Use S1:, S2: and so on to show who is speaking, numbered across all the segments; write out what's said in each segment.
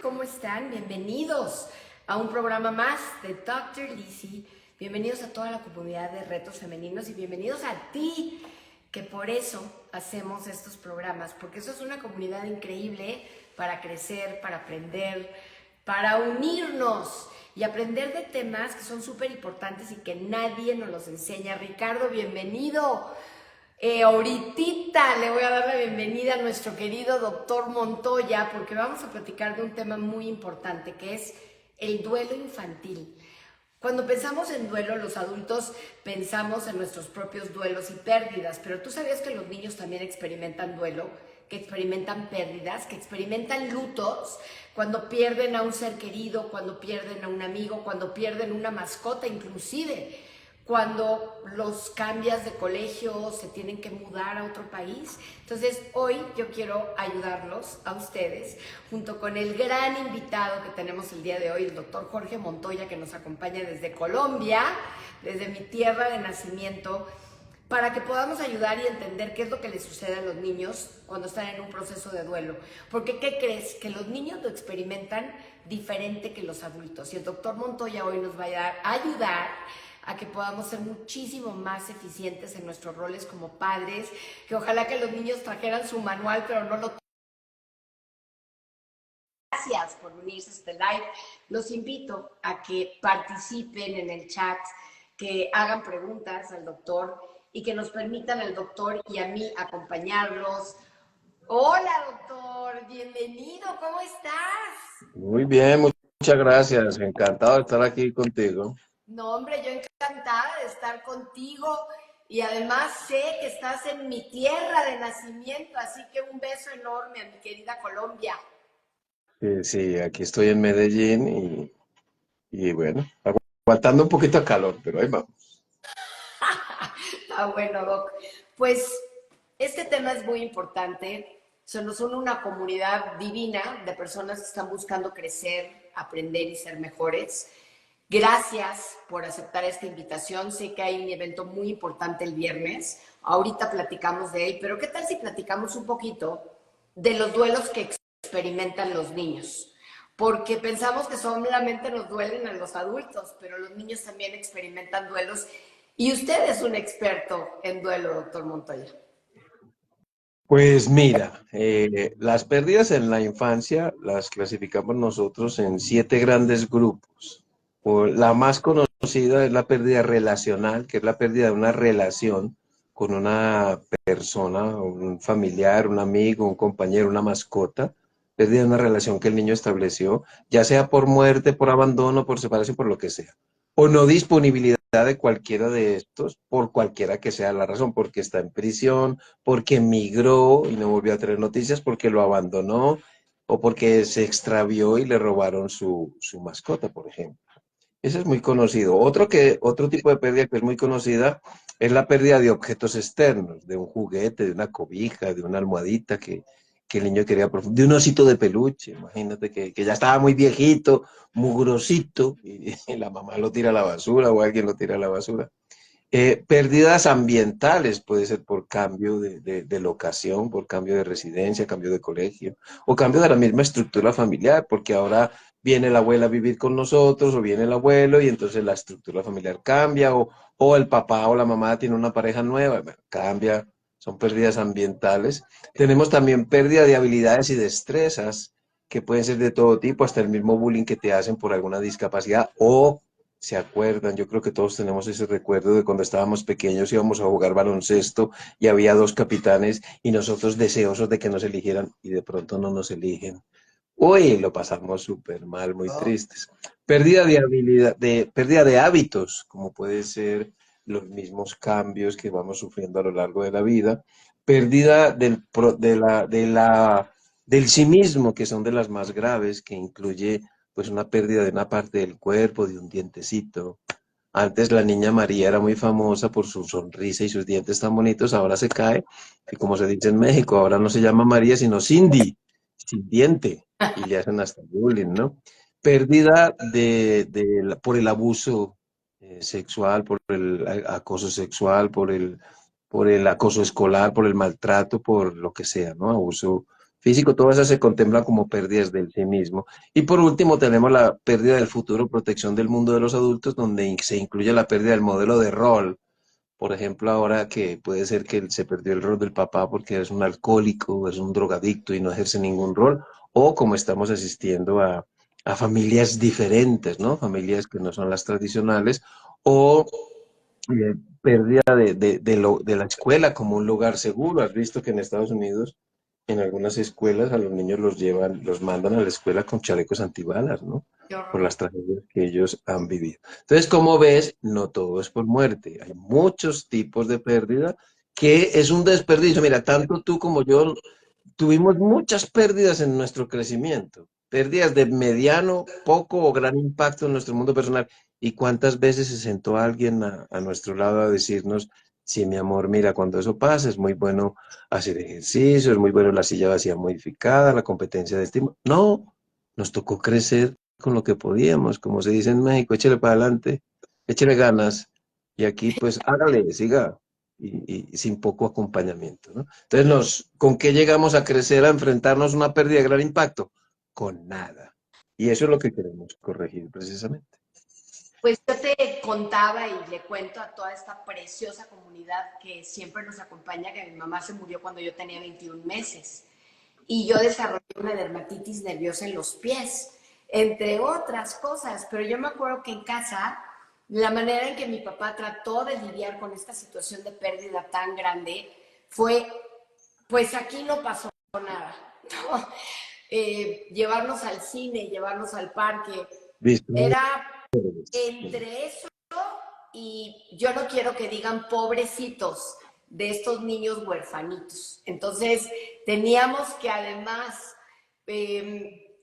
S1: ¿cómo están? Bienvenidos a un programa más de Dr. Lizzy. Bienvenidos a toda la comunidad de retos femeninos y bienvenidos a ti, que por eso hacemos estos programas, porque eso es una comunidad increíble para crecer, para aprender, para unirnos y aprender de temas que son súper importantes y que nadie nos los enseña. Ricardo, bienvenido. Ahorita le voy a dar la bienvenida a nuestro querido doctor Montoya porque vamos a platicar de un tema muy importante que es el duelo infantil. Cuando pensamos en duelo, los adultos pensamos en nuestros propios duelos y pérdidas, pero ¿tú sabías que los niños también experimentan duelo, que experimentan pérdidas, que experimentan lutos cuando pierden a un ser querido, cuando pierden a un amigo, cuando pierden una mascota inclusive? Cuando los cambias de colegio, se tienen que mudar a otro país. Entonces, hoy yo quiero ayudarlos a ustedes, junto con el gran invitado que tenemos el día de hoy, el doctor Jorge Montoya, que nos acompaña desde Colombia, desde mi tierra de nacimiento, para que podamos ayudar y entender qué es lo que les sucede a los niños cuando están en un proceso de duelo. Porque, ¿qué crees? Que los niños lo experimentan diferente que los adultos. Y el doctor Montoya hoy nos va a ayudar a que podamos ser muchísimo más eficientes en nuestros roles como padres, que ojalá que los niños trajeran su manual, pero no lo. Gracias por unirse a este live. Los invito a que participen en el chat, que hagan preguntas al doctor y que nos permitan al doctor y a mí acompañarlos. Hola, doctor, bienvenido, ¿cómo estás?
S2: Muy bien, muchas gracias. Encantado de estar aquí contigo.
S1: No, hombre, yo encantada de estar contigo y además sé que estás en mi tierra de nacimiento, así que un beso enorme a mi querida Colombia.
S2: Sí, aquí estoy en Medellín y bueno, aguantando un poquito de calor, pero ahí vamos.
S1: Ah, bueno, Doc. Pues este tema es muy importante. Se nos une una comunidad divina de personas que están buscando crecer, aprender y ser mejores. Gracias por aceptar esta invitación. Sé que hay un evento muy importante el viernes. Ahorita platicamos de él, pero ¿qué tal si platicamos un poquito de los duelos que experimentan los niños? Porque pensamos que solamente nos duelen a los adultos, pero los niños también experimentan duelos. Y usted es un experto en duelo, doctor Montoya.
S2: Pues mira, las pérdidas en la infancia las clasificamos nosotros en 7 grandes grupos. La más conocida es la pérdida relacional, que es la pérdida de una relación con una persona, un familiar, un amigo, un compañero, una mascota. Pérdida de una relación que el niño estableció, ya sea por muerte, por abandono, por separación, por lo que sea. O no disponibilidad de cualquiera de estos, por cualquiera que sea la razón, porque está en prisión, porque emigró y no volvió a tener noticias, porque lo abandonó o porque se extravió y le robaron su mascota, por ejemplo. Ese es muy conocido. Otro tipo de pérdida que es muy conocida es la pérdida de objetos externos, de un juguete, de una cobija, de una almohadita que el niño quería, de un osito de peluche. Imagínate que ya estaba muy viejito, mugrosito, y la mamá lo tira a la basura o alguien lo tira a la basura. Pérdidas ambientales, puede ser por cambio de locación, por cambio de residencia, cambio de colegio, o cambio de la misma estructura familiar, porque ahora viene la abuela a vivir con nosotros, o viene el abuelo, y entonces la estructura familiar cambia, o el papá o la mamá tiene una pareja nueva, bueno, cambia, son pérdidas ambientales. Tenemos también pérdida de habilidades y destrezas, que pueden ser de todo tipo, hasta el mismo bullying que te hacen por alguna discapacidad, o se acuerdan, yo creo que todos tenemos ese recuerdo de cuando estábamos pequeños, íbamos a jugar baloncesto y había 2 capitanes y nosotros deseosos de que nos eligieran y de pronto no nos eligen. Uy, lo pasamos súper mal, muy tristes. Pérdida de habilidad, pérdida de hábitos, como puede ser los mismos cambios que vamos sufriendo a lo largo de la vida. Pérdida del sí mismo, que son de las más graves, que incluye pues una pérdida de una parte del cuerpo, de un dientecito. Antes la niña María era muy famosa por su sonrisa y sus dientes tan bonitos, ahora se cae, y como se dice en México, ahora no se llama María, sino Cindy, sin diente, y le hacen hasta bullying, ¿no? Pérdida por el abuso sexual, por el acoso sexual, por el acoso escolar, por el maltrato, por lo que sea, ¿no? Abuso físico, todas esas se contemplan como pérdidas del sí mismo. Y por último tenemos la pérdida del futuro, protección del mundo de los adultos, donde se incluye la pérdida del modelo de rol. Por ejemplo, ahora que puede ser que se perdió el rol del papá porque es un alcohólico, es un drogadicto y no ejerce ningún rol, o como estamos asistiendo a familias diferentes, ¿no? Familias que no son las tradicionales, o pérdida de la escuela como un lugar seguro. Has visto que en Estados Unidos, en algunas escuelas, a los niños los llevan, los mandan a la escuela con chalecos antibalas, ¿no?
S1: Qué
S2: Por
S1: horror.
S2: las tragedias que ellos han vivido. Entonces, como ves, no todo es por muerte. Hay muchos tipos de pérdida que es un desperdicio. Mira, tanto tú como yo tuvimos muchas pérdidas en nuestro crecimiento, pérdidas de mediano, poco o gran impacto en nuestro mundo personal. ¿Y cuántas veces se sentó alguien a nuestro lado a decirnos, sí, mi amor, mira, cuando eso pasa es muy bueno hacer ejercicio, es muy bueno la silla vacía modificada, la competencia de estímulo? No, nos tocó crecer con lo que podíamos, como se dice en México, échale para adelante, échale ganas, y aquí pues hágale, siga, y sin poco acompañamiento, ¿no? Entonces, ¿con qué llegamos a crecer, a enfrentarnos a una pérdida de gran impacto? Con nada. Y eso es lo que queremos corregir precisamente.
S1: Pues yo te contaba y le cuento a toda esta preciosa comunidad que siempre nos acompaña que mi mamá se murió cuando yo tenía 21 meses y yo desarrollé una dermatitis nerviosa en los pies, entre otras cosas, pero yo me acuerdo que en casa la manera en que mi papá trató de lidiar con esta situación de pérdida tan grande fue, pues aquí no pasó nada, ¿no? Llevarnos al cine, llevarnos al parque,
S2: ¿Listo?
S1: era entre eso y yo no quiero que digan pobrecitos de estos niños huerfanitos. Entonces, teníamos que además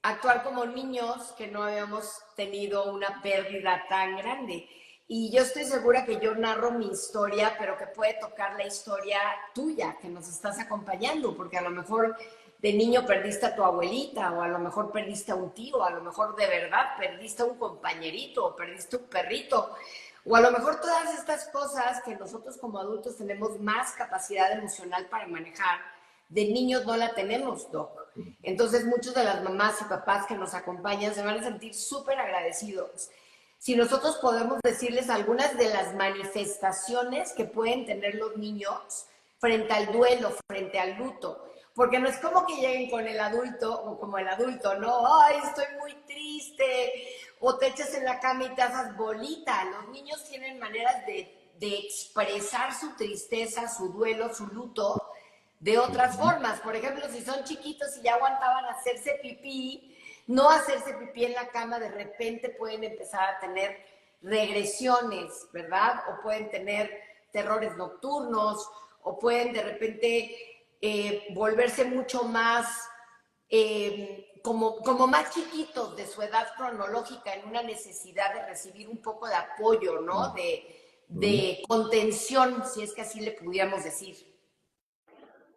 S1: actuar como niños que no habíamos tenido una pérdida tan grande. Y yo estoy segura que yo narro mi historia, pero que puede tocar la historia tuya, que nos estás acompañando, porque a lo mejor de niño perdiste a tu abuelita, o a lo mejor perdiste a un tío, a lo mejor de verdad perdiste a un compañerito, o perdiste un perrito, o a lo mejor todas estas cosas que nosotros como adultos tenemos más capacidad emocional para manejar, de niños no la tenemos, Doc. Entonces muchos de las mamás y papás que nos acompañan se van a sentir súper agradecidos si nosotros podemos decirles algunas de las manifestaciones que pueden tener los niños frente al duelo, frente al luto. Porque no es como que lleguen con el adulto o como el adulto, ¿no? Ay, estoy muy triste. O te echas en la cama y te haces bolita. Los niños tienen maneras de expresar su tristeza, su duelo, su luto de otras formas. Por ejemplo, si son chiquitos y ya aguantaban hacerse pipí, no hacerse pipí en la cama, de repente pueden empezar a tener regresiones, ¿verdad? O pueden tener terrores nocturnos, o pueden de repente volverse mucho más, como más chiquitos de su edad cronológica en una necesidad de recibir un poco de apoyo, ¿no? De contención, si es que así le pudiéramos decir.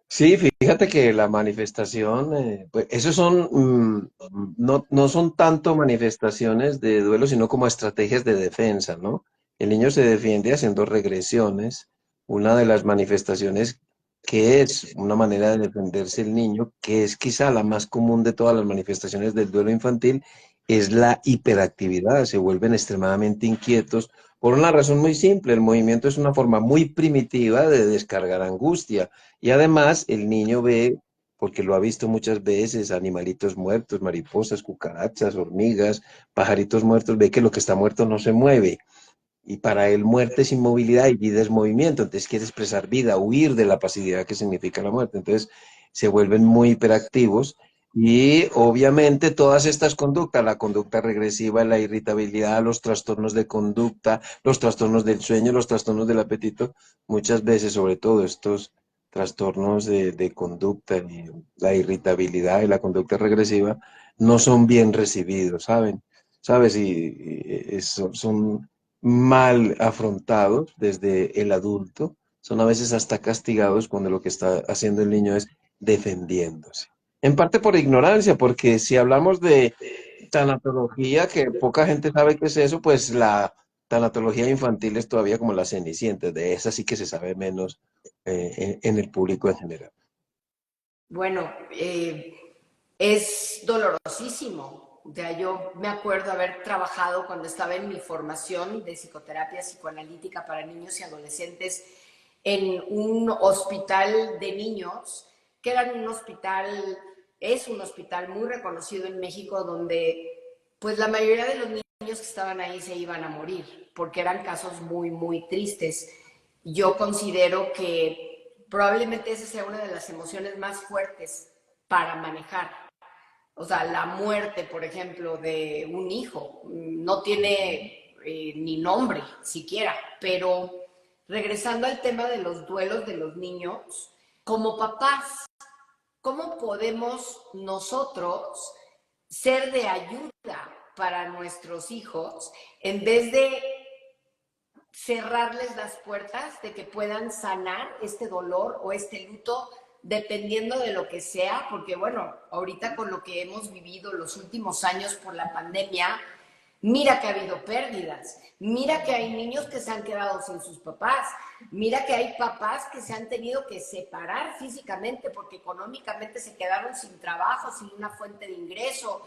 S2: Sí, fíjate que la manifestación, pues esos son, no son tanto manifestaciones de duelo, sino como estrategias de defensa, ¿no? El niño se defiende haciendo regresiones. Una de las manifestaciones que es una manera de defenderse el niño, que es quizá la más común de todas las manifestaciones del duelo infantil, es la hiperactividad. Se vuelven extremadamente inquietos por una razón muy simple. El movimiento es una forma muy primitiva de descargar angustia. Y además el niño ve, porque lo ha visto muchas veces, animalitos muertos, mariposas, cucarachas, hormigas, pajaritos muertos, ve que lo que está muerto no se mueve. Y para él muerte es inmovilidad y vida es movimiento. Entonces quiere expresar vida, huir de la pasividad que significa la muerte. Entonces se vuelven muy hiperactivos y obviamente todas estas conductas, la conducta regresiva, la irritabilidad, los trastornos de conducta, los trastornos del sueño, los trastornos del apetito, muchas veces, sobre todo estos trastornos de conducta, y la irritabilidad y la conducta regresiva, no son bien recibidos, ¿saben? ¿Sabes? Son mal afrontados desde el adulto, son a veces hasta castigados cuando lo que está haciendo el niño es defendiéndose. En parte por ignorancia, porque si hablamos de tanatología, que poca gente sabe qué es eso, pues la tanatología infantil es todavía como la cenicienta, de esa sí que se sabe menos en el público en general.
S1: Bueno, es dolorosísimo. O sea, yo me acuerdo haber trabajado cuando estaba en mi formación de psicoterapia psicoanalítica para niños y adolescentes en un hospital de niños, que era un hospital, es un hospital muy reconocido en México, donde pues la mayoría de los niños que estaban ahí se iban a morir, porque eran casos muy, muy tristes. Yo considero que probablemente esa sea una de las emociones más fuertes para manejar. O sea, la muerte, por ejemplo, de un hijo, no tiene ni nombre siquiera, pero regresando al tema de los duelos de los niños, como papás, ¿cómo podemos nosotros ser de ayuda para nuestros hijos en vez de cerrarles las puertas de que puedan sanar este dolor o este luto dependiendo de lo que sea? Porque bueno, ahorita con lo que hemos vivido los últimos años por la pandemia, mira que ha habido pérdidas, mira que hay niños que se han quedado sin sus papás, mira que hay papás que se han tenido que separar físicamente porque económicamente se quedaron sin trabajo, sin una fuente de ingreso,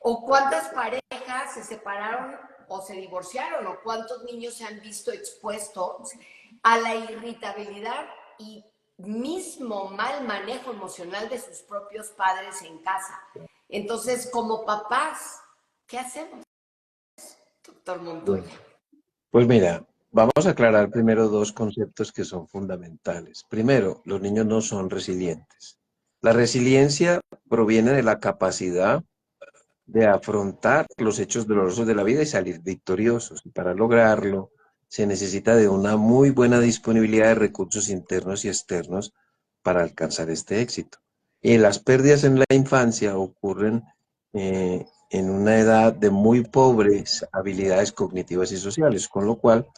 S1: o cuántas parejas se separaron o se divorciaron, o cuántos niños se han visto expuestos a la irritabilidad y mismo mal manejo emocional de sus propios padres en casa. Entonces, como papás, ¿qué hacemos, doctor
S2: Bueno,
S1: Montoya?
S2: pues mira, vamos a aclarar primero dos conceptos que son fundamentales. Primero, los niños no son resilientes. La resiliencia proviene de la capacidad de afrontar los hechos dolorosos de la vida y salir victoriosos. Y para lograrlo se necesita de una muy buena disponibilidad de recursos internos y externos para alcanzar este éxito. Y las pérdidas en la infancia ocurren en una edad de muy pobres habilidades cognitivas y sociales, con lo cual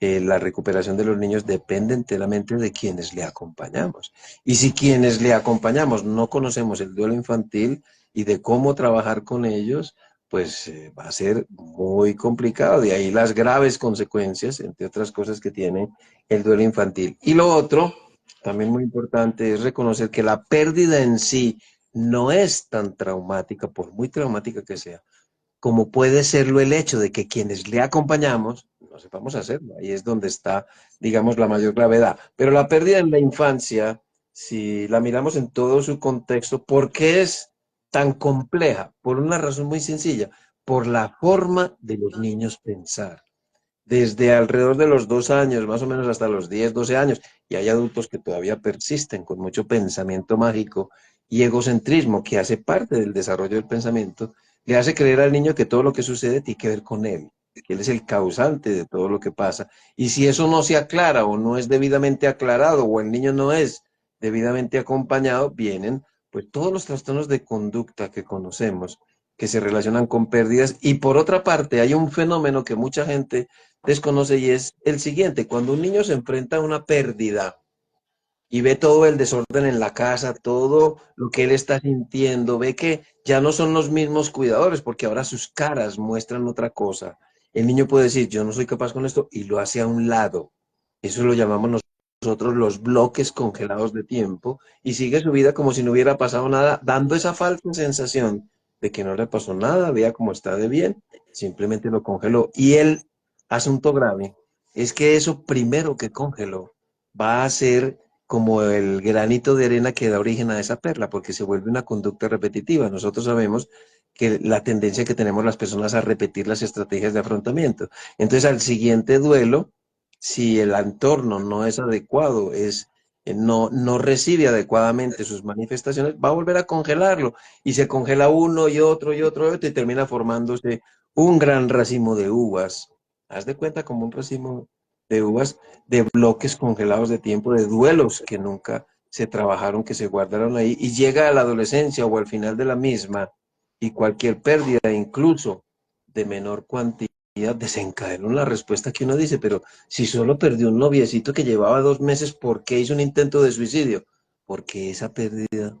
S2: la recuperación de los niños depende enteramente de quienes le acompañamos. Y si quienes le acompañamos no conocemos el duelo infantil y de cómo trabajar con ellos, pues va a ser muy complicado. De ahí las graves consecuencias, entre otras cosas, que tiene el duelo infantil. Y lo otro, también muy importante, es reconocer que la pérdida en sí no es tan traumática, por muy traumática que sea, como puede serlo el hecho de que quienes le acompañamos no sepamos hacerlo. Ahí es donde está, digamos, la mayor gravedad. Pero la pérdida en la infancia, si la miramos en todo su contexto, ¿por qué es tan compleja? Por una razón muy sencilla, por la forma de los niños pensar. Desde alrededor de los 2 años, más o menos hasta los 10, 12 años, y hay adultos que todavía persisten con mucho pensamiento mágico y egocentrismo que hace parte del desarrollo del pensamiento, le hace creer al niño que todo lo que sucede tiene que ver con él, que él es el causante de todo lo que pasa. Y si eso no se aclara o no es debidamente aclarado o el niño no es debidamente acompañado, vienen pues todos los trastornos de conducta que conocemos, que se relacionan con pérdidas. Y por otra parte, hay un fenómeno que mucha gente desconoce y es el siguiente: cuando un niño se enfrenta a una pérdida y ve todo el desorden en la casa, todo lo que él está sintiendo, ve que ya no son los mismos cuidadores porque ahora sus caras muestran otra cosa. El niño puede decir, yo no soy capaz con esto, y lo hace a un lado. Eso lo llamamos nosotros los bloques congelados de tiempo, y sigue su vida como si no hubiera pasado nada, dando esa falsa sensación de que no le pasó nada, vea cómo está de bien, simplemente lo congeló. Y el asunto grave es que eso primero que congeló va a ser como el granito de arena que da origen a esa perla, porque se vuelve una conducta repetitiva. Nosotros sabemos que la tendencia que tenemos las personas a repetir las estrategias de afrontamiento. Entonces, al siguiente duelo, si el entorno no es adecuado, no recibe adecuadamente sus manifestaciones, va a volver a congelarlo, y se congela uno y otro y otro y otro, y termina formándose un gran racimo de uvas. Haz de cuenta como un racimo de uvas, de bloques congelados de tiempo, de duelos que nunca se trabajaron, que se guardaron ahí, y llega a la adolescencia o al final de la misma, y cualquier pérdida, incluso de menor cuantía, desencadena una respuesta que uno dice, pero si solo perdió un noviecito que llevaba 2 meses, ¿por qué hizo un intento de suicidio? Porque esa pérdida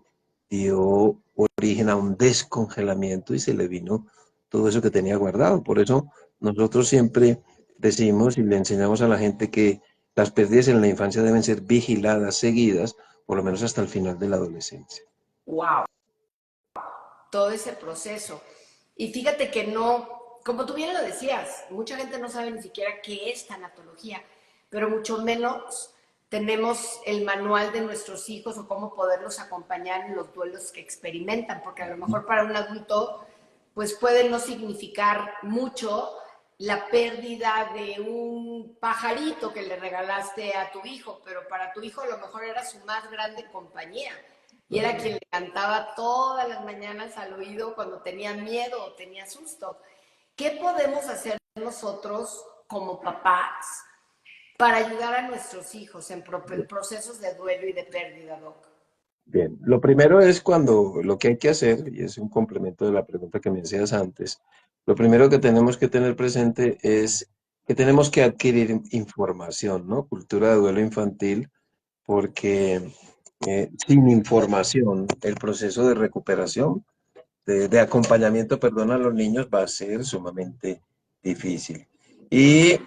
S2: dio origen a un descongelamiento y se le vino todo eso que tenía guardado. Por eso nosotros siempre decimos y le enseñamos a la gente que las pérdidas en la infancia deben ser vigiladas, seguidas, por lo menos hasta el final de la adolescencia.
S1: wow, todo ese proceso. Y fíjate que no, como tú bien lo decías, mucha gente no sabe ni siquiera qué es tanatología, pero mucho menos tenemos el manual de nuestros hijos o cómo poderlos acompañar en los duelos que experimentan, porque a lo mejor para un adulto pues puede no significar mucho la pérdida de un pajarito que le regalaste a tu hijo, pero para tu hijo a lo mejor era su más grande compañía y era quien le cantaba todas las mañanas al oído cuando tenía miedo o tenía susto. ¿Qué podemos hacer nosotros como papás para ayudar a nuestros hijos en procesos de duelo y de pérdida, Doc?
S2: Bien, lo primero es cuando lo que hay que hacer, y es un complemento de la pregunta que me hacías antes, lo primero que tenemos que tener presente es que tenemos que adquirir información, ¿no? Cultura de duelo infantil, porque sin información el proceso de recuperación, de acompañamiento, perdón, a los niños va a ser sumamente difícil. Y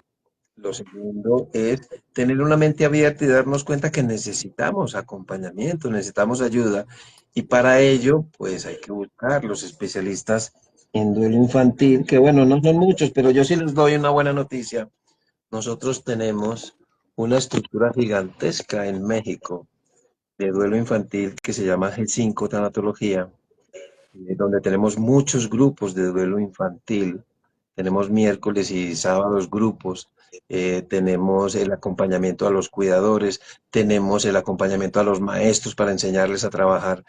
S2: lo segundo es tener una mente abierta y darnos cuenta que necesitamos acompañamiento, necesitamos ayuda. Y para ello, pues hay que buscar los especialistas en duelo infantil, que bueno, no son muchos, pero yo sí les doy una buena noticia. Nosotros tenemos una estructura gigantesca en México de duelo infantil que se llama G5 Tanatología, donde tenemos muchos grupos de duelo infantil. Tenemos miércoles y sábados grupos, tenemos el acompañamiento a los cuidadores, tenemos el acompañamiento a los maestros para enseñarles a trabajar,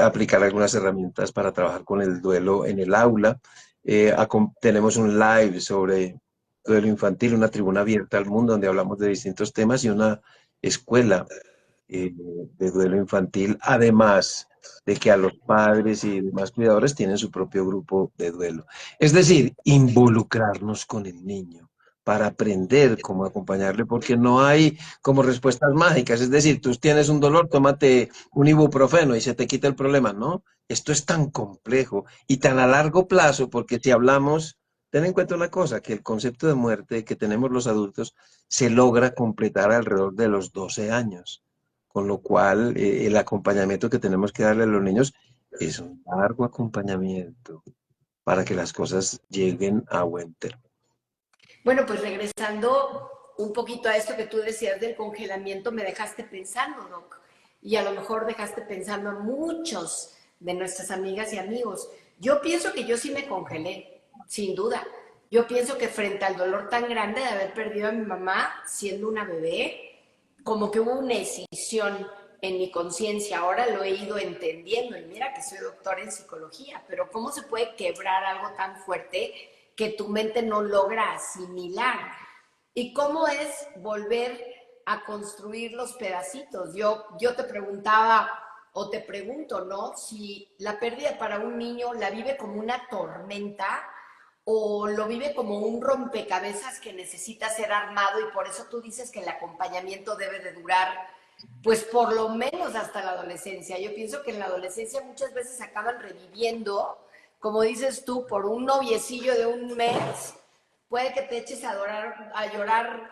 S2: aplicar algunas herramientas para trabajar con el duelo en el aula. Tenemos un live sobre duelo infantil, una tribuna abierta al mundo donde hablamos de distintos temas y una escuela de duelo infantil, además de que a los padres y demás cuidadores tienen su propio grupo de duelo. Es decir, involucrarnos con el niño para aprender cómo acompañarle, porque no hay como respuestas mágicas. Es decir, tú tienes un dolor, tómate un ibuprofeno y se te quita el problema. No, esto es tan complejo y tan a largo plazo, porque si hablamos, ten en cuenta una cosa, que el concepto de muerte que tenemos los adultos se logra completar alrededor de los 12 años, con lo cual el acompañamiento que tenemos que darle a los niños es un largo acompañamiento para que las cosas lleguen a buen término.
S1: Bueno, pues regresando un poquito a esto que tú decías del congelamiento, me dejaste pensando, Doc, y a lo mejor dejaste pensando a muchos de nuestras amigas y amigos. Yo pienso que yo sí me congelé, sin duda. Yo pienso que frente al dolor tan grande de haber perdido a mi mamá siendo una bebé, como que hubo una escisión en mi conciencia. Ahora lo he ido entendiendo y mira que soy doctora en psicología, pero ¿cómo se puede quebrar algo tan fuerte que tu mente no logra asimilar? ¿Y cómo es volver a construir los pedacitos? Yo te preguntaba o te pregunto, ¿no? Si la pérdida para un niño la vive como una tormenta o lo vive como un rompecabezas que necesita ser armado y por eso tú dices que el acompañamiento debe de durar pues por lo menos hasta la adolescencia. Yo pienso que en la adolescencia muchas veces acaban reviviendo, como dices tú, por un noviecillo de un mes, puede que te eches a llorar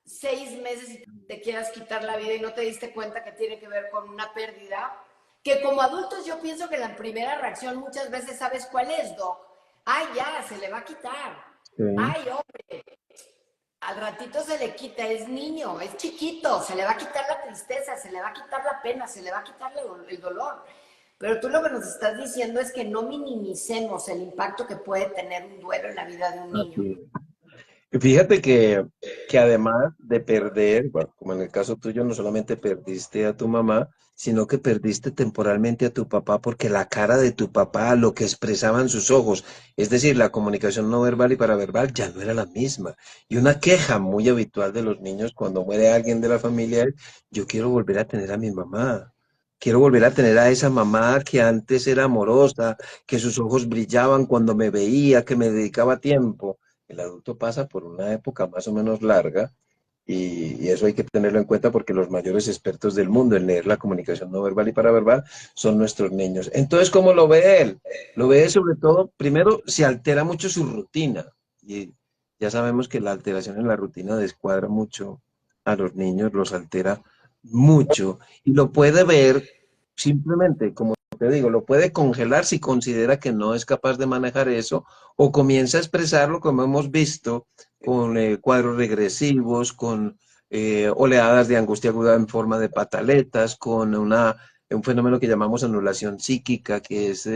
S1: 6 meses y te quieras quitar la vida y no te diste cuenta que tiene que ver con una pérdida, que como adultos yo pienso que la primera reacción muchas veces, ¿sabes cuál es, Doc? Ay, ya, se le va a quitar.
S2: Sí.
S1: Ay, hombre, al ratito se le quita, es niño, es chiquito, se le va a quitar la tristeza, se le va a quitar la pena, se le va a quitar el dolor. Pero tú lo que nos estás diciendo es que no minimicemos el impacto que puede tener un duelo en la vida de un niño.
S2: Así es. Y fíjate que además de perder, bueno, como en el caso tuyo, no solamente perdiste a tu mamá, sino que perdiste temporalmente a tu papá porque la cara de tu papá, lo que expresaban sus ojos, es decir, la comunicación no verbal y paraverbal ya no era la misma. Y una queja muy habitual de los niños cuando muere alguien de la familia es, yo quiero volver a tener a mi mamá. Quiero volver a tener a esa mamá que antes era amorosa, que sus ojos brillaban cuando me veía, que me dedicaba tiempo. El adulto pasa por una época más o menos larga y eso hay que tenerlo en cuenta porque los mayores expertos del mundo en leer la comunicación no verbal y paraverbal son nuestros niños. Entonces, ¿cómo lo ve él? Lo ve sobre todo, primero, se altera mucho su rutina y ya sabemos que la alteración en la rutina descuadra mucho a los niños, los altera mucho y lo puede ver simplemente como te digo, lo puede congelar si considera que no es capaz de manejar eso, o comienza a expresarlo como hemos visto con cuadros regresivos, con oleadas de angustia aguda en forma de pataletas, con un fenómeno que llamamos anulación psíquica, que es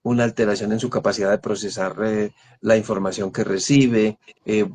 S2: una alteración en su capacidad de procesar la información que recibe.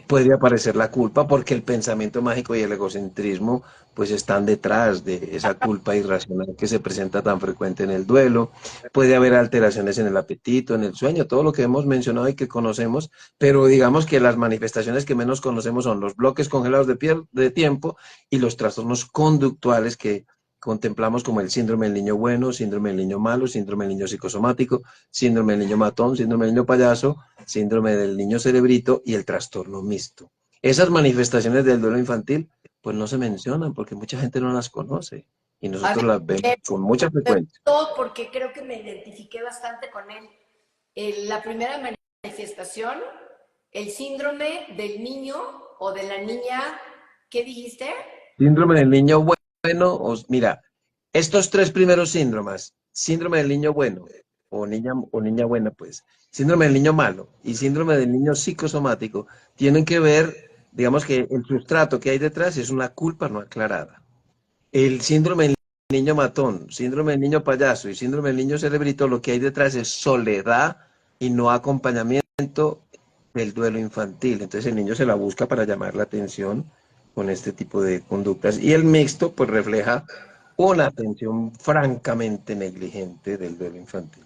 S2: Puede aparecer la culpa porque el pensamiento mágico y el egocentrismo pues están detrás de esa culpa irracional que se presenta tan frecuente en el duelo. Puede haber alteraciones en el apetito, en el sueño, todo lo que hemos mencionado y que conocemos, pero digamos que las manifestaciones que menos conocemos son los bloques congelados de tiempo y los trastornos conductuales que contemplamos como el síndrome del niño bueno, síndrome del niño malo, síndrome del niño psicosomático, síndrome del niño matón, síndrome del niño payaso, síndrome del niño cerebrito y el trastorno mixto. Esas manifestaciones del duelo infantil pues no se mencionan porque mucha gente no las conoce y
S1: A
S2: nosotros
S1: ver,
S2: las vemos con mucha
S1: me
S2: frecuencia.
S1: gustó porque creo que me identifiqué bastante con él. La primera manifestación, el síndrome del niño o de la niña, ¿qué dijiste?
S2: Síndrome del niño bueno, mira, estos tres primeros síndromes, síndrome del niño bueno o niña buena, pues, síndrome del niño malo y síndrome del niño psicosomático, tienen que ver, digamos que el sustrato que hay detrás es una culpa no aclarada. El síndrome del niño matón, síndrome del niño payaso y síndrome del niño cerebrito, lo que hay detrás es soledad y no acompañamiento del duelo infantil. Entonces el niño se la busca para llamar la atención con este tipo de conductas. Y el mixto pues refleja una atención francamente negligente del duelo infantil.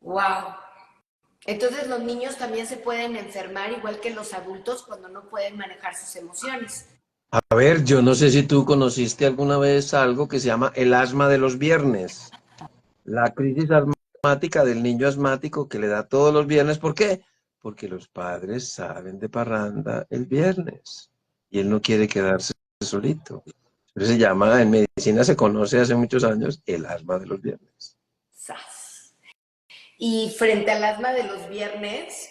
S1: Wow. Entonces los niños también se pueden enfermar igual que los adultos cuando no pueden manejar sus emociones.
S2: A ver, yo no sé si tú conociste alguna vez algo que se llama el asma de los viernes. La crisis asmática del niño asmático que le da todos los viernes. ¿Por qué? Porque los padres salen de parranda el viernes y él no quiere quedarse solito. Eso se llama, en medicina se conoce hace muchos años, el asma de los viernes.
S1: ¡Sas! Y frente al asma de los viernes,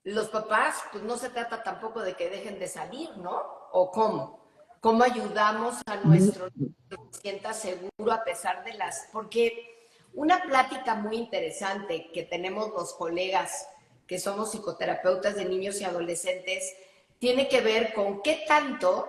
S1: los papás, pues no se trata tampoco de que dejen de salir, ¿no? ¿O cómo? ¿Cómo ayudamos a nuestro niño que se sienta seguro a pesar de las... Porque una plática muy interesante que tenemos los colegas que somos psicoterapeutas de niños y adolescentes tiene que ver con qué tanto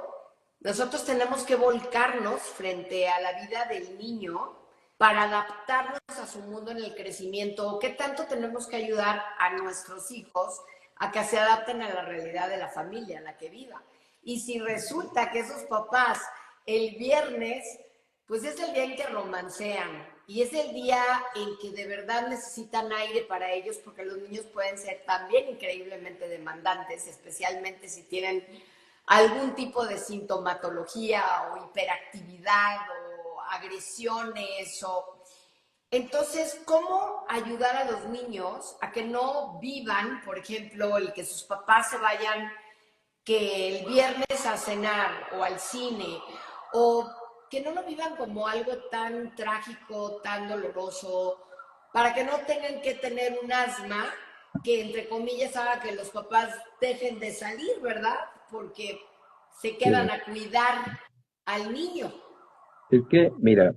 S1: nosotros tenemos que volcarnos frente a la vida del niño para adaptarnos a su mundo en el crecimiento, o qué tanto tenemos que ayudar a nuestros hijos a que se adapten a la realidad de la familia en la que viva. Y si resulta que esos papás el viernes, pues es el día en que romancean y es el día en que de verdad necesitan aire para ellos, porque los niños pueden ser también increíblemente demandantes, especialmente si tienen algún tipo de sintomatología o hiperactividad o agresiones o... Entonces, ¿cómo ayudar a los niños a que no vivan, por ejemplo, el que sus papás se vayan que el viernes a cenar o al cine, o que no lo vivan como algo tan trágico, tan doloroso, para que no tengan que tener un asma que entre comillas haga que los papás dejen de salir, ¿verdad? Porque se quedan
S2: Sí.
S1: a cuidar al niño.
S2: Es que, mira,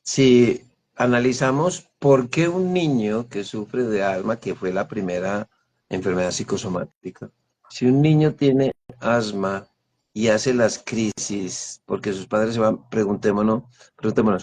S2: si analizamos por qué un niño que sufre de asma, que fue la primera enfermedad psicosomática, si un niño tiene asma y hace las crisis, porque sus padres se van, preguntémonos,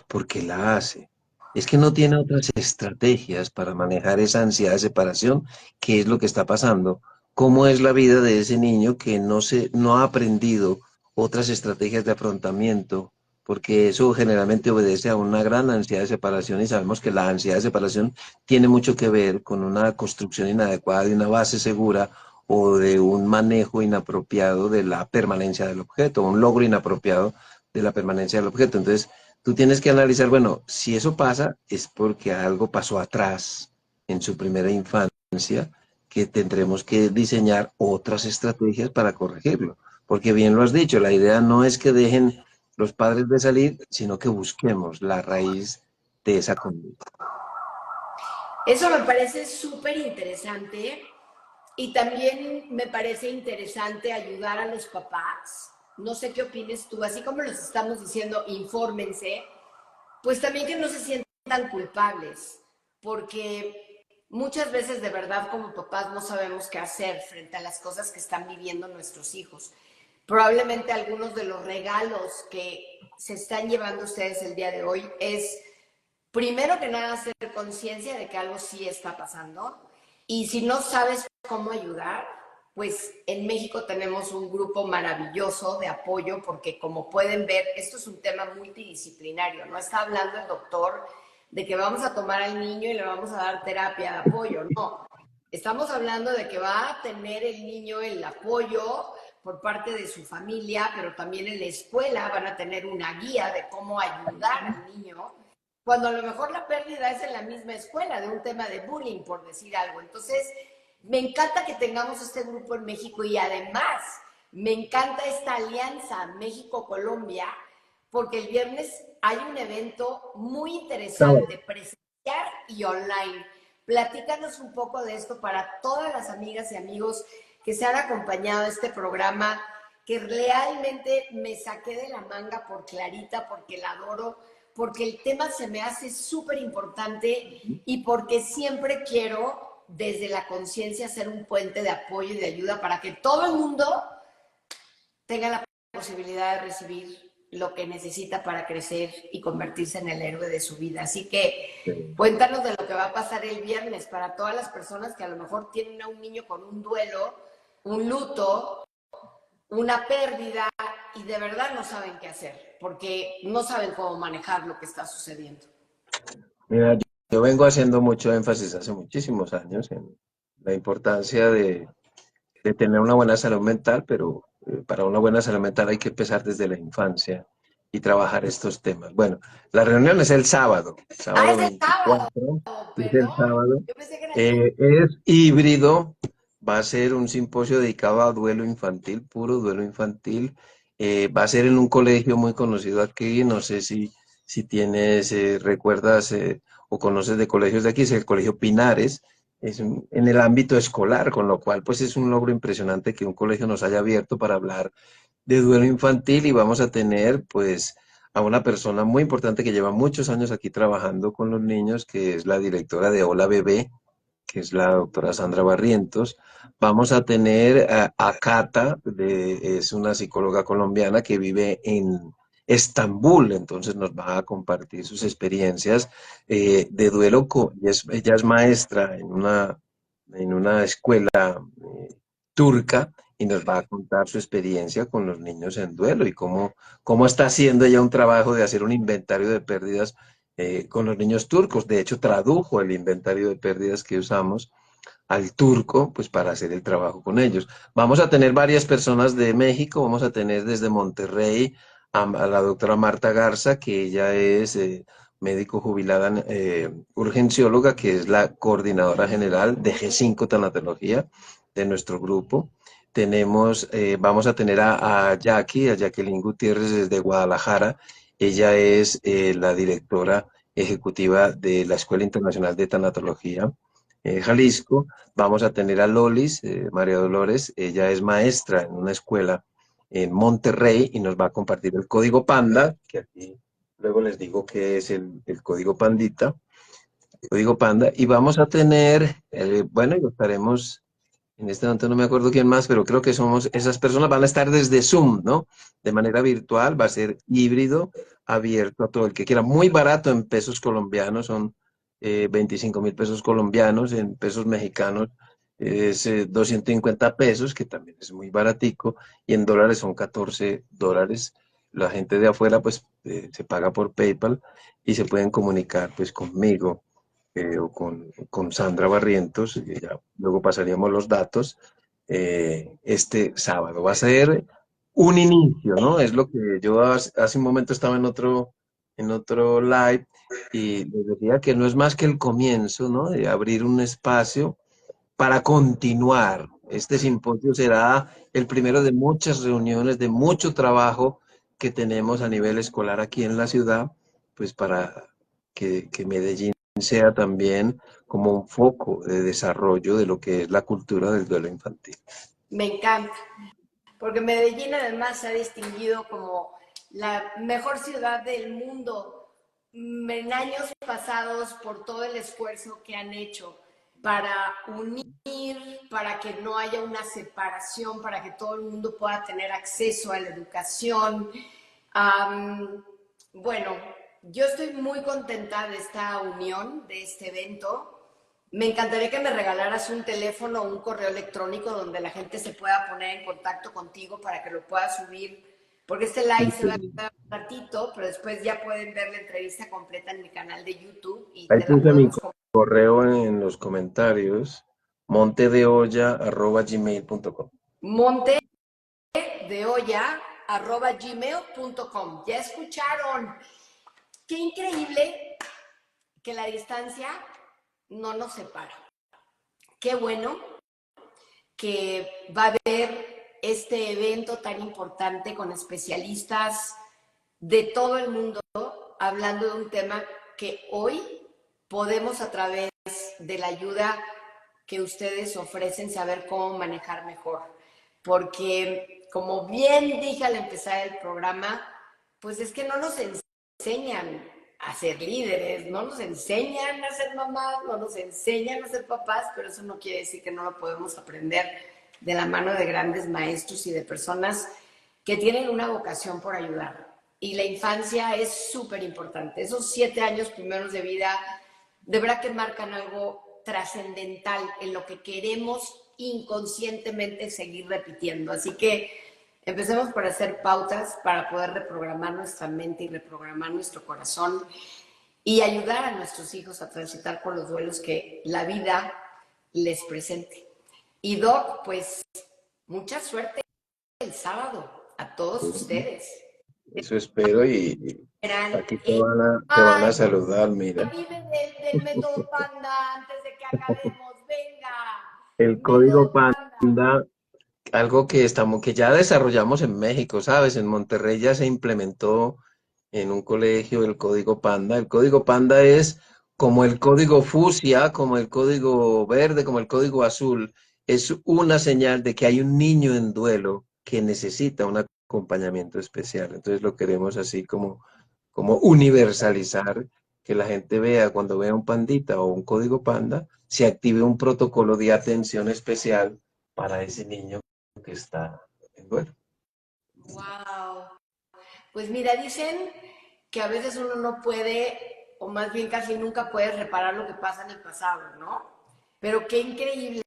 S2: ¿por qué la hace? Es que no tiene otras estrategias para manejar esa ansiedad de separación, qué es lo que está pasando, cómo es la vida de ese niño que no ha aprendido otras estrategias de afrontamiento porque eso generalmente obedece a una gran ansiedad de separación y sabemos que la ansiedad de separación tiene mucho que ver con una construcción inadecuada de una base segura o de un manejo inapropiado de la permanencia del objeto, un logro inapropiado de la permanencia del objeto. Entonces, tú tienes que analizar, bueno, si eso pasa es porque algo pasó atrás en su primera infancia que tendremos que diseñar otras estrategias para corregirlo. Porque bien lo has dicho, la idea no es que dejen los padres de salir, sino que busquemos la raíz de esa conducta.
S1: Eso me parece súper interesante y también me parece interesante ayudar a los papás. No sé qué opines tú, así como los estamos diciendo, infórmense, pues también que no se sientan sientan culpables, porque muchas veces de verdad como papás no sabemos qué hacer frente a las cosas que están viviendo nuestros hijos. Probablemente algunos de los regalos que se están llevando ustedes el día de hoy es, primero que nada, hacer conciencia de que algo sí está pasando. Y si no sabes cómo ayudar, pues en México tenemos un grupo maravilloso de apoyo, porque como pueden ver, esto es un tema multidisciplinario. No está hablando el doctor de que vamos a tomar al niño y le vamos a dar terapia de apoyo, no. Estamos hablando de que va a tener el niño el apoyo por parte de su familia, pero también en la escuela van a tener una guía de cómo ayudar al niño, cuando a lo mejor la pérdida es en la misma escuela, de un tema de bullying, por decir algo. Entonces, me encanta que tengamos este grupo en México y además me encanta esta alianza México-Colombia, porque el viernes hay un evento muy interesante, presencial y online. Platícanos un poco de esto para todas las amigas y amigos que se han acompañado a este programa, que realmente me saqué de la manga por Clarita, porque la adoro, porque el tema se me hace súper importante y porque siempre quiero, desde la conciencia, ser un puente de apoyo y de ayuda para que todo el mundo tenga la posibilidad de recibir lo que necesita para crecer y convertirse en el héroe de su vida. Así que cuéntanos de lo que va a pasar el viernes para todas las personas que a lo mejor tienen a un niño con un duelo, un luto, una pérdida y de verdad no saben qué hacer, porque no saben cómo manejar lo que está sucediendo.
S2: Mira, yo vengo haciendo mucho énfasis hace muchísimos años en la importancia de tener una buena salud mental, pero para una buena salud mental hay que empezar desde la infancia y trabajar estos temas. Bueno, la reunión es el sábado,
S1: Ah,
S2: sábado
S1: es el sábado,
S2: 24, es el
S1: perdón.
S2: sábado.
S1: Yo pensé que era el lunes.
S2: Es híbrido, va a ser un simposio dedicado a duelo infantil, puro duelo infantil. Va a ser en un colegio muy conocido aquí, no sé si tienes, recuerdas o conoces de colegios de aquí, es el Colegio Pinares, en el ámbito escolar, con lo cual pues es un logro impresionante que un colegio nos haya abierto para hablar de duelo infantil y vamos a tener pues a una persona muy importante que lleva muchos años aquí trabajando con los niños, que es la directora de Hola Bebé, que es la doctora Sandra Barrientos. Vamos a tener a Cata, es una psicóloga colombiana que vive en Estambul, entonces nos va a compartir sus experiencias de duelo. Ella es maestra en una escuela turca y nos va a contar su experiencia con los niños en duelo y cómo está haciendo ella un trabajo de hacer un inventario de pérdidas con los niños turcos. De hecho, tradujo el inventario de pérdidas que usamos al turco, pues para hacer el trabajo con ellos. Vamos a tener varias personas de México, vamos a tener desde Monterrey a la doctora Marta Garza, que ella es médico jubilada, urgencióloga, que es la coordinadora general de G5 Tanatología de nuestro grupo. Vamos a tener a Jackie, a Jacqueline Gutiérrez desde Guadalajara. Ella es la directora ejecutiva de la Escuela Internacional de Tanatología, Jalisco. Vamos a tener a Lolis, María Dolores, ella es maestra en una escuela en Monterrey y nos va a compartir el código Panda, que aquí luego les digo que es el código Pandita, el código Panda, y vamos a tener, bueno, y lo estaremos, en este momento no me acuerdo quién más, pero creo que somos, esas personas van a estar desde Zoom, ¿no? De manera virtual, va a ser híbrido, abierto a todo el que quiera, muy barato en pesos colombianos, son 25.000 pesos colombianos, en pesos mexicanos es 250 pesos, que también es muy baratico, y en dólares son 14 dólares. La gente de afuera pues se paga por PayPal y se pueden comunicar pues conmigo o con Sandra Barrientos, y ya luego pasaríamos los datos, este sábado. Va a ser un inicio, ¿no? Es lo que yo hace un momento estaba en otro live y les decía que no es más que el comienzo, ¿no? De abrir un espacio para continuar. Este simposio será el primero de muchas reuniones, de mucho trabajo que tenemos a nivel escolar aquí en la ciudad, pues para que Medellín sea también como un foco de desarrollo de lo que es la cultura del duelo infantil.
S1: Me encanta, porque Medellín además se ha distinguido como la mejor ciudad del mundo en años pasados por todo el esfuerzo que han hecho para unir, para que no haya una separación, para que todo el mundo pueda tener acceso a la educación. Bueno, yo estoy muy contenta de esta unión, de este evento. Me encantaría que me regalaras un teléfono o un correo electrónico donde la gente se pueda poner en contacto contigo para que lo pueda subir, porque este live se va a quedar un ratito, pero después ya pueden ver la entrevista completa en mi canal de YouTube y
S2: Ahí
S1: te la
S2: puse mi
S1: podemos compartir.
S2: correo en los comentarios, montedeolla@gmail.com.
S1: montedeolla@gmail.com. Ya escucharon. Qué increíble que la distancia no nos separa. Qué bueno que va a haber este evento tan importante con especialistas de todo el mundo hablando de un tema que hoy podemos a través de la ayuda que ustedes ofrecen saber cómo manejar mejor. Porque como bien dije al empezar el programa, pues es que no nos enseñan a ser líderes, no nos enseñan a ser mamás, no nos enseñan a ser papás, pero eso no quiere decir que no lo podemos aprender de la mano de grandes maestros y de personas que tienen una vocación por ayudar. Y la infancia es súper importante. Esos 7 años primeros de vida, de verdad que marcan algo trascendental en lo que queremos inconscientemente seguir repitiendo. Así que empecemos por hacer pautas para poder reprogramar nuestra mente y reprogramar nuestro corazón y ayudar a nuestros hijos a transitar por los duelos que la vida les presente. Y Doc, pues mucha suerte el sábado a todos ustedes.
S2: Eso espero y
S1: Verán,
S2: aquí te van a saludar, mira.
S1: vive del método Panda antes de que acabemos. Venga,
S2: El código
S1: método Panda.
S2: Panda, algo que ya desarrollamos en México, ¿sabes? En Monterrey ya se implementó en un colegio el código Panda. El código Panda es como el código fucsia, como el código verde, como el código azul. Es una señal de que hay un niño en duelo que necesita un acompañamiento especial. Entonces lo queremos así como universalizar, que la gente vea cuando vea un pandita o un código Panda, se active un protocolo de atención especial para ese niño que está en duelo.
S1: Wow. Pues mira, dicen que a veces uno no puede, o más bien casi nunca puede reparar lo que pasa en el pasado, ¿no? Pero qué increíble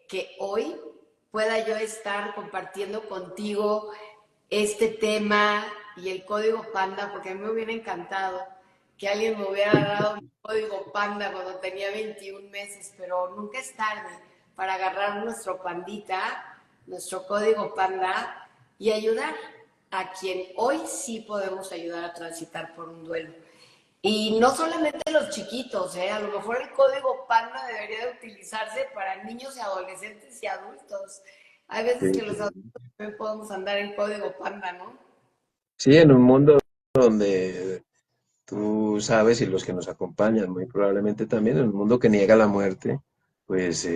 S1: que hoy pueda yo estar compartiendo contigo este tema y el código Panda, porque a mí me hubiera encantado que alguien me hubiera dado mi código Panda cuando tenía 21 meses, pero nunca es tarde para agarrar nuestro pandita, nuestro código Panda y ayudar a quien hoy sí podemos ayudar a transitar por un duelo. Y no solamente los chiquitos, ¿eh? A lo mejor el código Panda debería de utilizarse para niños y adolescentes y adultos. Hay veces que los adultos también podemos andar en código Panda, ¿no?
S2: Sí, en un mundo donde tú sabes y los que nos acompañan muy probablemente también, en un mundo que niega la muerte, pues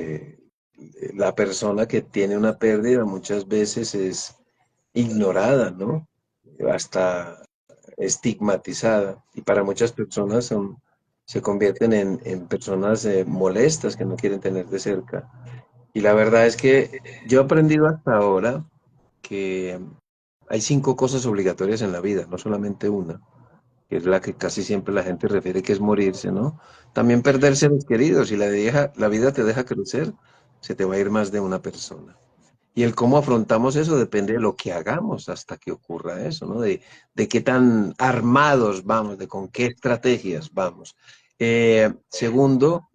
S2: la persona que tiene una pérdida muchas veces es ignorada, ¿no? Hasta estigmatizada. Y para muchas personas se convierten en personas molestas que no quieren tener de cerca. Y la verdad es que yo he aprendido hasta ahora que hay 5 cosas obligatorias en la vida, no solamente una, que es la que casi siempre la gente refiere que es morirse, ¿no? También perder seres queridos y la vida te deja crecer, se te va a ir más de una persona. Y el cómo afrontamos eso depende de lo que hagamos hasta que ocurra eso, ¿no? De qué tan armados vamos, de con qué estrategias vamos. Segundo,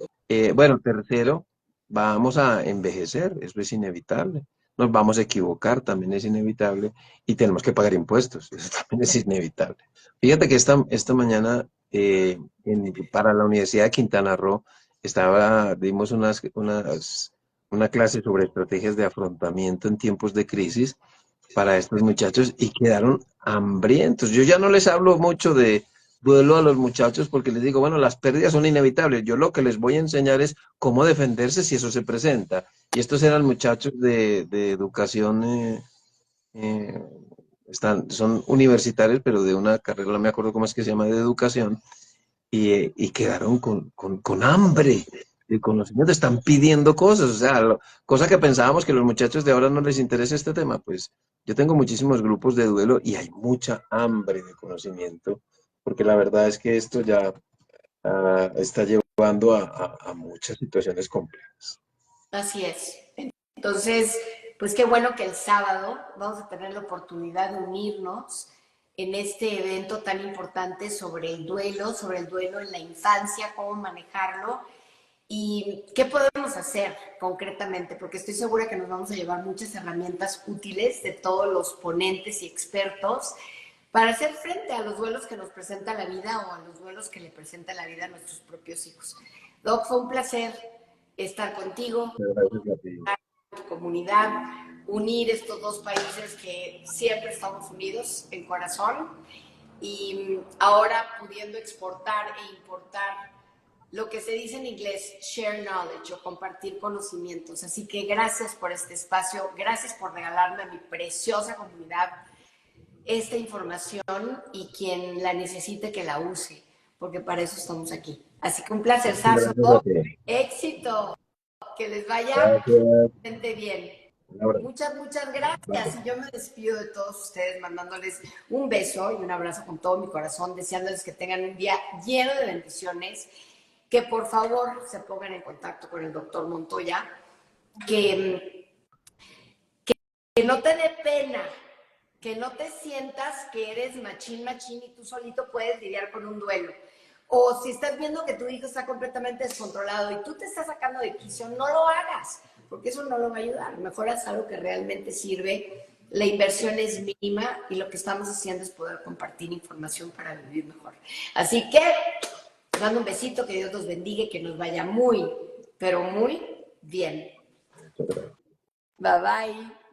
S2: bueno, tercero, vamos a envejecer, eso es inevitable. Nos vamos a equivocar, también es inevitable. Y tenemos que pagar impuestos, eso también es inevitable. Fíjate que esta mañana para la Universidad de Quintana Roo dimos una clase sobre estrategias de afrontamiento en tiempos de crisis para estos muchachos y quedaron hambrientos. Yo ya no les hablo mucho de duelo a los muchachos porque les digo, bueno, las pérdidas son inevitables. Yo lo que les voy a enseñar es cómo defenderse si eso se presenta. Y estos eran muchachos de educación eh, son universitarios, pero de una carrera, no me acuerdo cómo es que se llama, de educación, y quedaron con hambre de conocimiento, están pidiendo cosas, o sea, cosa que pensábamos que los muchachos de ahora no les interesa este tema, pues yo tengo muchísimos grupos de duelo y hay mucha hambre de conocimiento, porque la verdad es que esto ya está llevando a muchas situaciones complejas.
S1: Así es. Entonces, pues qué bueno que el sábado vamos a tener la oportunidad de unirnos en este evento tan importante sobre el duelo en la infancia, cómo manejarlo y qué podemos hacer concretamente, porque estoy segura que nos vamos a llevar muchas herramientas útiles de todos los ponentes y expertos para hacer frente a los duelos que nos presenta la vida o a los duelos que le presenta la vida a nuestros propios hijos. Doc, fue un placer estar contigo,
S2: Gracias a ti.
S1: tu comunidad, unir estos dos países que siempre estamos unidos en corazón y ahora pudiendo exportar e importar lo que se dice en inglés, share knowledge o compartir conocimientos. Así que gracias por este espacio, gracias por regalarme a mi preciosa comunidad esta información y quien la necesite que la use, porque para eso estamos aquí. Así que un placer, Sasso.
S2: Gracias a ti.
S1: Éxito, que les vaya
S2: Gracias.
S1: bien.
S2: Un abrazo.
S1: Muchas, muchas gracias. Y yo me despido de todos ustedes mandándoles un beso y un abrazo con todo mi corazón, deseándoles que tengan un día lleno de bendiciones, que por favor se pongan en contacto con el doctor Montoya, que, que no te dé pena, que no te sientas que eres machín y tú solito puedes lidiar con un duelo. O si estás viendo que tu hijo está completamente descontrolado y tú te estás sacando de quicio, no lo hagas, porque eso no lo va a ayudar. Mejor haz algo que realmente sirve. La inversión es mínima y lo que estamos haciendo es poder compartir información para vivir mejor. Así que, les mando un besito, que Dios los bendiga y que nos vaya muy, pero muy bien.
S2: Muchas gracias.
S1: Bye bye.